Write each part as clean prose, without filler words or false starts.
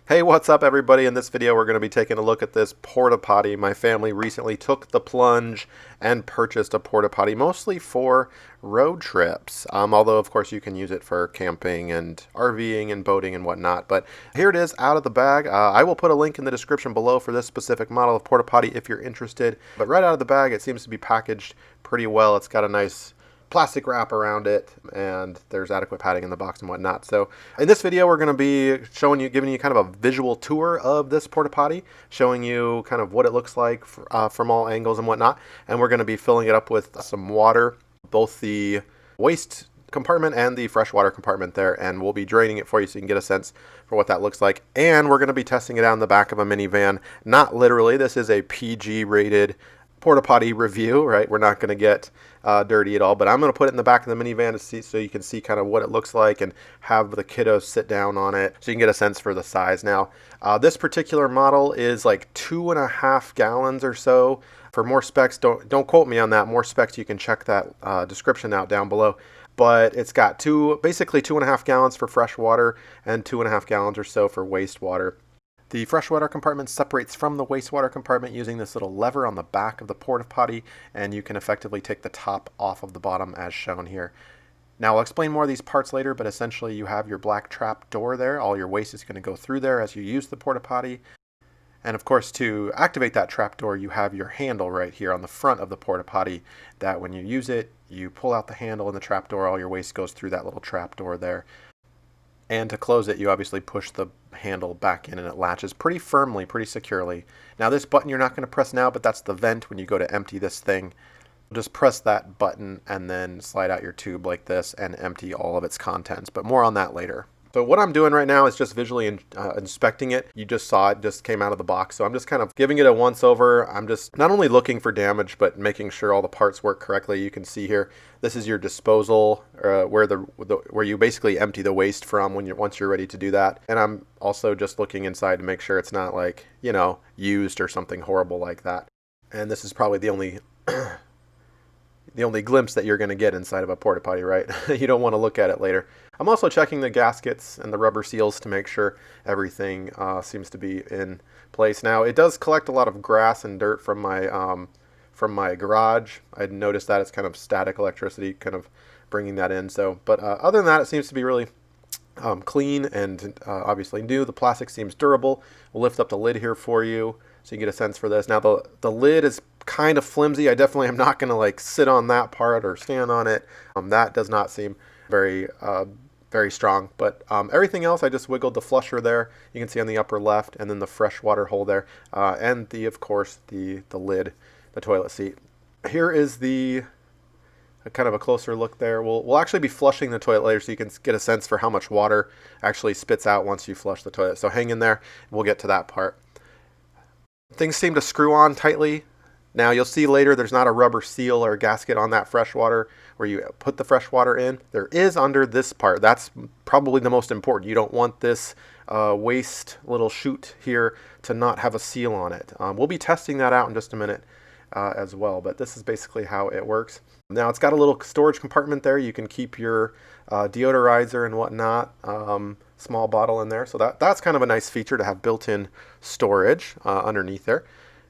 Hey, what's up everybody? In this video we're going to be taking a look at this porta potty. My family recently took the plunge and purchased a porta potty mostly for road trips. Although of course you can use it for camping and RVing and boating and whatnot. But here it is out of the bag. I will put a link in the description below for this specific model of porta potty if you're interested. But right out of the bag it seems to be packaged pretty well. It's got a nice plastic wrap around it, and there's adequate padding in the box and whatnot. So in this video we're going to be giving you kind of a visual tour of this porta potty, showing you kind of what it looks like from all angles and whatnot. And we're going to be filling it up with some water, both the waste compartment and the freshwater compartment there, and we'll be draining it for you so you can get a sense for what that looks like. And we're going to be testing it out in the back of a minivan. Not literally, this is a PG rated porta potty review, right? We're not going to get dirty at all, but I'm going to put it in the back of the minivan to see, so you can see kind of what it looks like and have the kiddos sit down on it so you can get a sense for the size. Now, this particular model is like 2.5 gallons or so. For more specs, don't quote me on that. More specs, you can check that description out down below. But it's got basically 2.5 gallons for fresh water and 2.5 gallons or so for wastewater. The freshwater compartment separates from the wastewater compartment using this little lever on the back of the porta potty, and you can effectively take the top off of the bottom as shown here. Now I'll explain more of these parts later, but essentially you have your black trap door there. All your waste is going to go through there as you use the porta potty. And of course, to activate that trap door, you have your handle right here on the front of the porta potty that when you use it, you pull out the handle and the trap door, all your waste goes through that little trap door there. And to close it, you obviously push the handle back in and it latches pretty firmly, pretty securely. Now this button you're not going to press now, but that's the vent when you go to empty this thing. Just press that button and then slide out your tube like this and empty all of its contents, but more on that later. So what I'm doing right now is just visually inspecting it. You just saw it just came out of the box. So I'm just kind of giving it a once over. I'm just not only looking for damage, but making sure all the parts work correctly. You can see here, this is your disposal where you basically empty the waste from once you're ready to do that. And I'm also just looking inside to make sure it's not like, used or something horrible like that. And this is probably the only the only glimpse that you're going to get inside of a porta potty, right? You don't want to look at it later. I'm also checking the gaskets and the rubber seals to make sure everything seems to be in place. Now, it does collect a lot of grass and dirt from my garage. I noticed that it's kind of static electricity kind of bringing that in. So, but other than that, it seems to be really clean and obviously new. The plastic seems durable. We'll lift up the lid here for you so you get a sense for this. Now, the lid is kind of flimsy. I definitely am not going to like sit on that part or stand on it. That does not seem very strong, but everything else, I just wiggled the flusher there. You can see on the upper left, and then the fresh water hole there, and of course the lid, the toilet seat. Here is the kind of a closer look there. We'll actually be flushing the toilet later so you can get a sense for how much water actually spits out once you flush the toilet. So hang in there. We'll get to that part. Things seem to screw on tightly. Now you'll see later there's not a rubber seal or a gasket on that fresh water where you put the fresh water in. There is under this part. That's probably the most important. You don't want this waste little chute here to not have a seal on it. We'll be testing that out in just a minute as well, but this is basically how it works. Now it's got a little storage compartment there. You can keep your deodorizer and whatnot, small bottle in there. So that's kind of a nice feature to have built-in storage underneath there.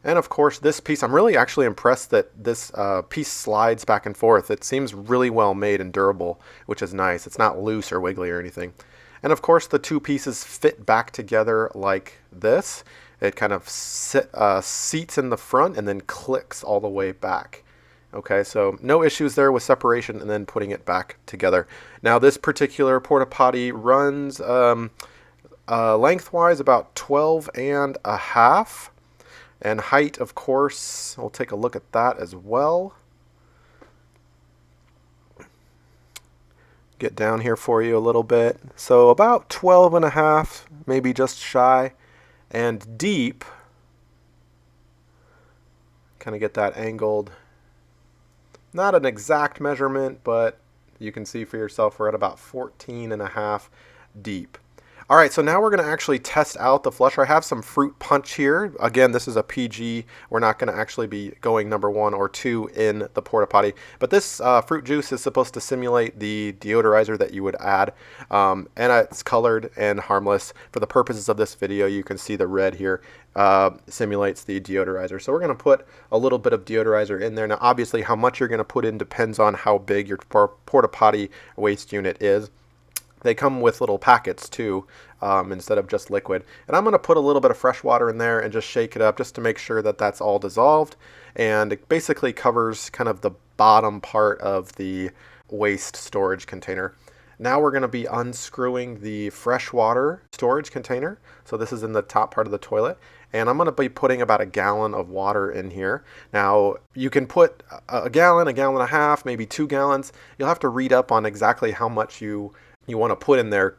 And of course this piece, I'm really actually impressed that this piece slides back and forth. It seems really well made and durable, which is nice. It's not loose or wiggly or anything. And of course the two pieces fit back together like this. It kind of seats in the front and then clicks all the way back. Okay, so no issues there with separation and then putting it back together. Now this particular porta potty runs lengthwise about 12.5. And height, of course, we'll take a look at that as well. Get down here for you a little bit. So about 12.5, maybe just shy. And deep, kind of get that angled. Not an exact measurement, but you can see for yourself we're at about 14.5 deep. All right, so now we're going to actually test out the flusher. I have some fruit punch here. Again, this is a PG. We're not going to actually be going number 1 or 2 in the porta potty. But this fruit juice is supposed to simulate the deodorizer that you would add. And it's colored and harmless. For the purposes of this video, you can see the red here simulates the deodorizer. So we're going to put a little bit of deodorizer in there. Now, obviously, how much you're going to put in depends on how big your porta potty waste unit is. They come with little packets too, instead of just liquid. And I'm going to put a little bit of fresh water in there and just shake it up just to make sure that that's all dissolved. And it basically covers kind of the bottom part of the waste storage container. Now we're going to be unscrewing the freshwater storage container. So this is in the top part of the toilet. And I'm going to be putting about a gallon of water in here. Now, you can put a gallon and a half, maybe 2 gallons. You'll have to read up on exactly how much you want to put in there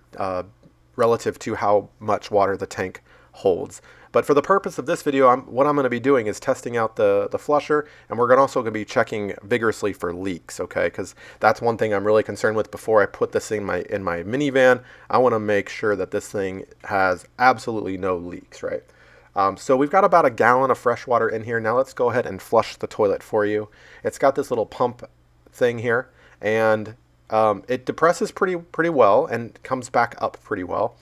relative to how much water the tank holds. But for the purpose of this video, what I'm going to be doing is testing out the flusher, and we're also going to be checking vigorously for leaks, okay? Because that's one thing I'm really concerned with before I put this in my minivan. I want to make sure that this thing has absolutely no leaks, right? So we've got about a gallon of fresh water in here. Now let's go ahead and flush the toilet for you. It's got this little pump thing here, and it depresses pretty well and comes back up pretty well.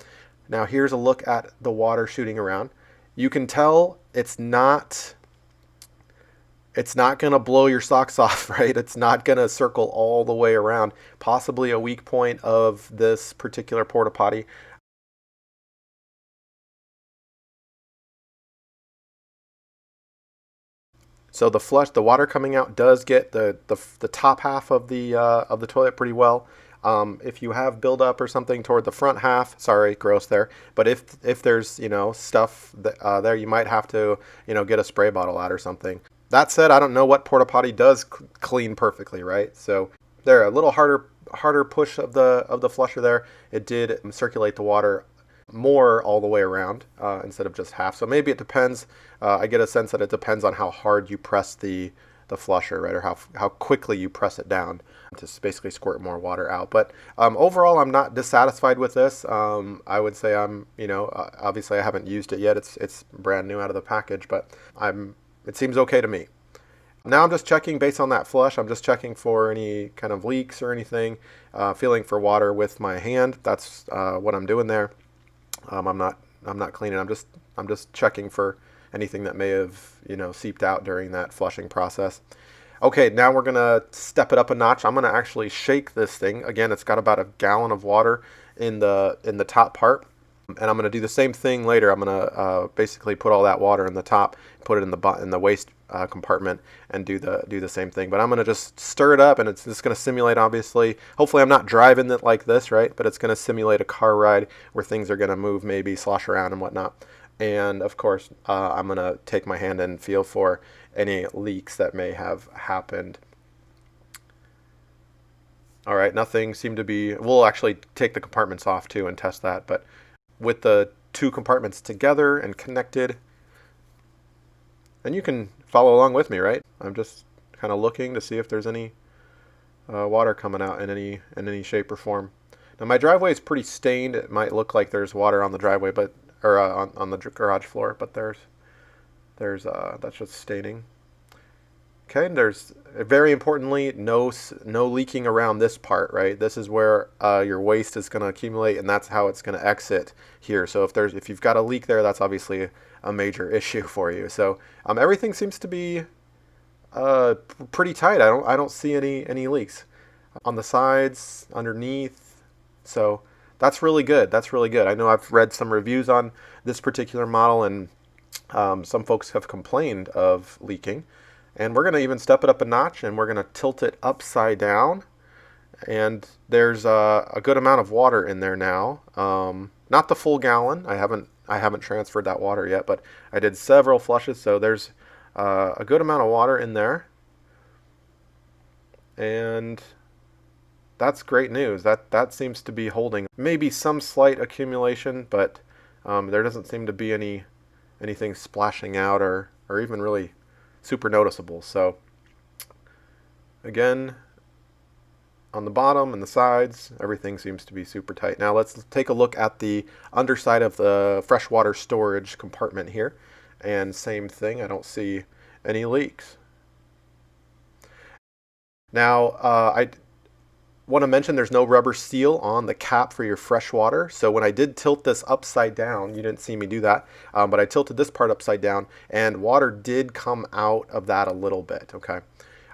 Now here's a look at the water shooting around. You can tell it's not going to blow your socks off, right? It's not going to circle all the way around. Possibly a weak point of this particular porta potty. So the water coming out does get the top half of the toilet pretty well. If you have buildup or something toward the front half, sorry, gross there. But if there's stuff there, you might have to get a spray bottle out or something. That said, I don't know what porta potty does clean perfectly, right? So there, a little harder push of the flusher there. It did circulate the water more all the way around instead of just half. So maybe it depends. I get a sense that it depends on how hard you press the flusher, right, or how quickly you press it down to basically squirt more water out. But overall, I'm not dissatisfied with this. I would say I'm, obviously I haven't used it yet. It's brand new out of the package, but it seems okay to me. Now I'm just checking based on that flush. I'm just checking for any kind of leaks or anything, feeling for water with my hand. That's what I'm doing there. I'm not cleaning. I'm just checking for anything that may have seeped out during that flushing process. Okay, now we're gonna step it up a notch. I'm gonna actually shake this thing. Again, it's got about a gallon of water in the top part, and I'm gonna do the same thing later. I'm gonna basically put all that water in the top, put it in the waste compartment, and do the same thing. But I'm gonna just stir it up, and it's just gonna simulate, obviously. Hopefully, I'm not driving it like this, right? But it's gonna simulate a car ride where things are gonna move, maybe slosh around and whatnot. And of course, I'm gonna take my hand and feel for any leaks that may have happened. All right, nothing seemed to be. We'll actually take the compartments off too and test that. But with the 2 compartments together and connected, and you can follow along with me, right? I'm just kind of looking to see if there's any water coming out in any shape or form. Now my driveway is pretty stained. It might look like there's water on the driveway, or on the garage floor, but there's that's just staining. Okay, and there's very importantly no leaking around this part, right? This is where your waste is going to accumulate, and that's how it's going to exit here. So if you've got a leak there, that's obviously a major issue for you. So everything seems to be pretty tight. I don't see any leaks on the sides, underneath. So that's really good. That's really good. I know I've read some reviews on this particular model, and some folks have complained of leaking. And we're going to even step it up a notch, and we're going to tilt it upside down. And there's a good amount of water in there now. Not the full gallon. I haven't transferred that water yet, but I did several flushes, so there's a good amount of water in there. And that's great news. That seems to be holding. Maybe some slight accumulation, but there doesn't seem to be anything splashing out or even really super noticeable. So again, on the bottom and the sides. Everything seems to be super tight. Now let's take a look at the underside of the freshwater storage compartment here. And same thing, I don't see any leaks. Now, I want to mention there's no rubber seal on the cap for your fresh water. So when I did tilt this upside down, you didn't see me do that, but I tilted this part upside down and water did come out of that a little bit, okay?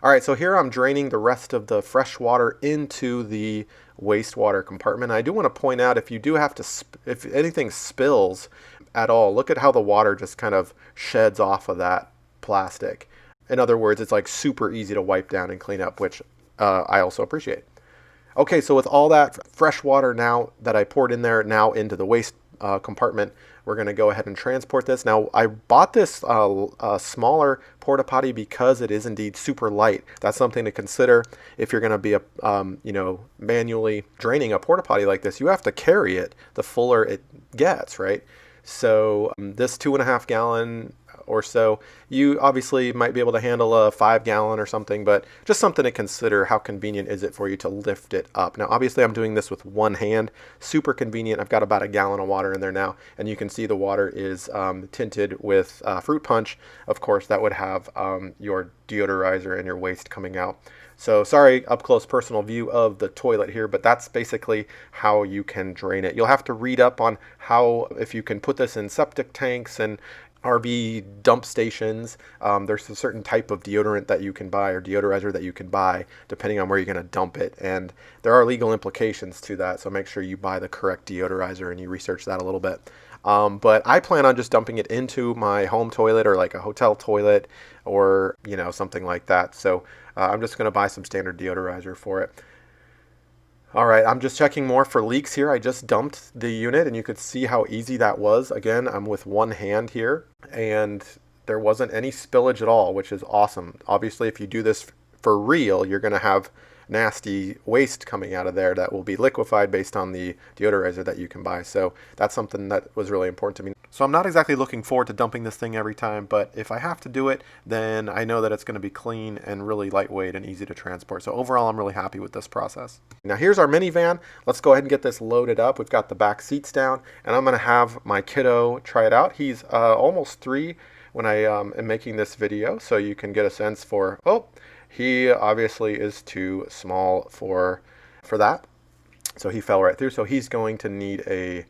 All right, so here I'm draining the rest of the fresh water into the wastewater compartment. I do want to point out, if you do have to, if anything spills at all, look at how the water just kind of sheds off of that plastic. In other words, it's like super easy to wipe down and clean up, which I also appreciate. Okay, so with all that fresh water now that I poured in there, now into the waste compartment, we're going to go ahead and transport this. Now, I bought this smaller porta potty because it is indeed super light. That's something to consider if you're going to be manually draining a porta potty like this. You have to carry it the fuller it gets, right? So this 2.5 gallon or so, you obviously might be able to handle a 5 gallon or something, but just something to consider. How convenient is it for you to lift it up? Now, obviously I'm doing this with one hand, super convenient. I've got about a gallon of water in there now, and you can see the water is tinted with fruit punch. Of course, that would have your deodorizer and your waste coming out. So sorry, up close personal view of the toilet here, but that's basically how you can drain it. You'll have to read up on how, if you can put this in septic tanks and RV dump stations. There's a certain type of deodorant that you can buy, or deodorizer that you can buy, depending on where you're going to dump it. And there are legal implications to that, so make sure you buy the correct deodorizer and you research that a little bit. But I plan on just dumping it into my home toilet, or like a hotel toilet, or something like that. So I'm just going to buy some standard deodorizer for it. All right, I'm just checking more for leaks here. I just dumped the unit and you could see how easy that was. Again, I'm with one hand here and there wasn't any spillage at all, which is awesome. Obviously, if you do this for real, you're going to have nasty waste coming out of there that will be liquefied based on the deodorizer that you can buy. So that's something that was really important to me. So I'm not exactly looking forward to dumping this thing every time, but if I have to do it, then I know that it's going to be clean and really lightweight and easy to transport. So overall, I'm really happy with this process. Now here's our minivan. Let's go ahead and get this loaded up. We've got the back seats down, and I'm going to have my kiddo try it out. He's almost 3 when I am making this video, so you can get a sense for, he obviously is too small for that. So he fell right through. So he's going to need a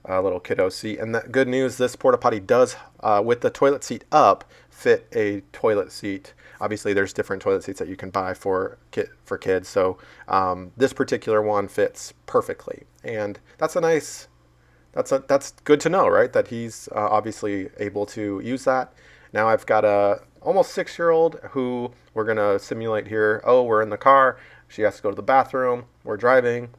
little kiddo seat. And the good news, this porta potty does, with the toilet seat up, fit a toilet seat. Obviously, there's different toilet seats that you can buy for kids. So this particular one fits perfectly. And that's that's good to know, right? That he's obviously able to use that. Now I've got a almost 6-year-old who we're going to simulate here. We're in the car. She has to go to the bathroom. We're driving.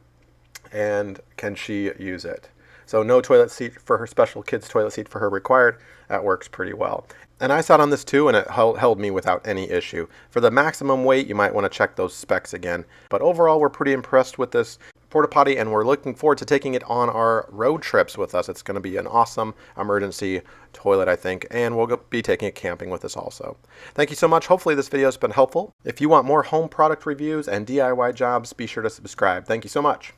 And can she use it? So no toilet seat for her, special kids toilet seat for her required. That works pretty well. And I sat on this too, and it held me without any issue. For the maximum weight, you might want to check those specs again. But overall, we're pretty impressed with this porta potty, and we're looking forward to taking it on our road trips with us. It's going to be an awesome emergency toilet, I think, and we'll be taking it camping with us also. Thank you so much. Hopefully this video has been helpful. If you want more home product reviews and DIY jobs, be sure to subscribe. Thank you so much.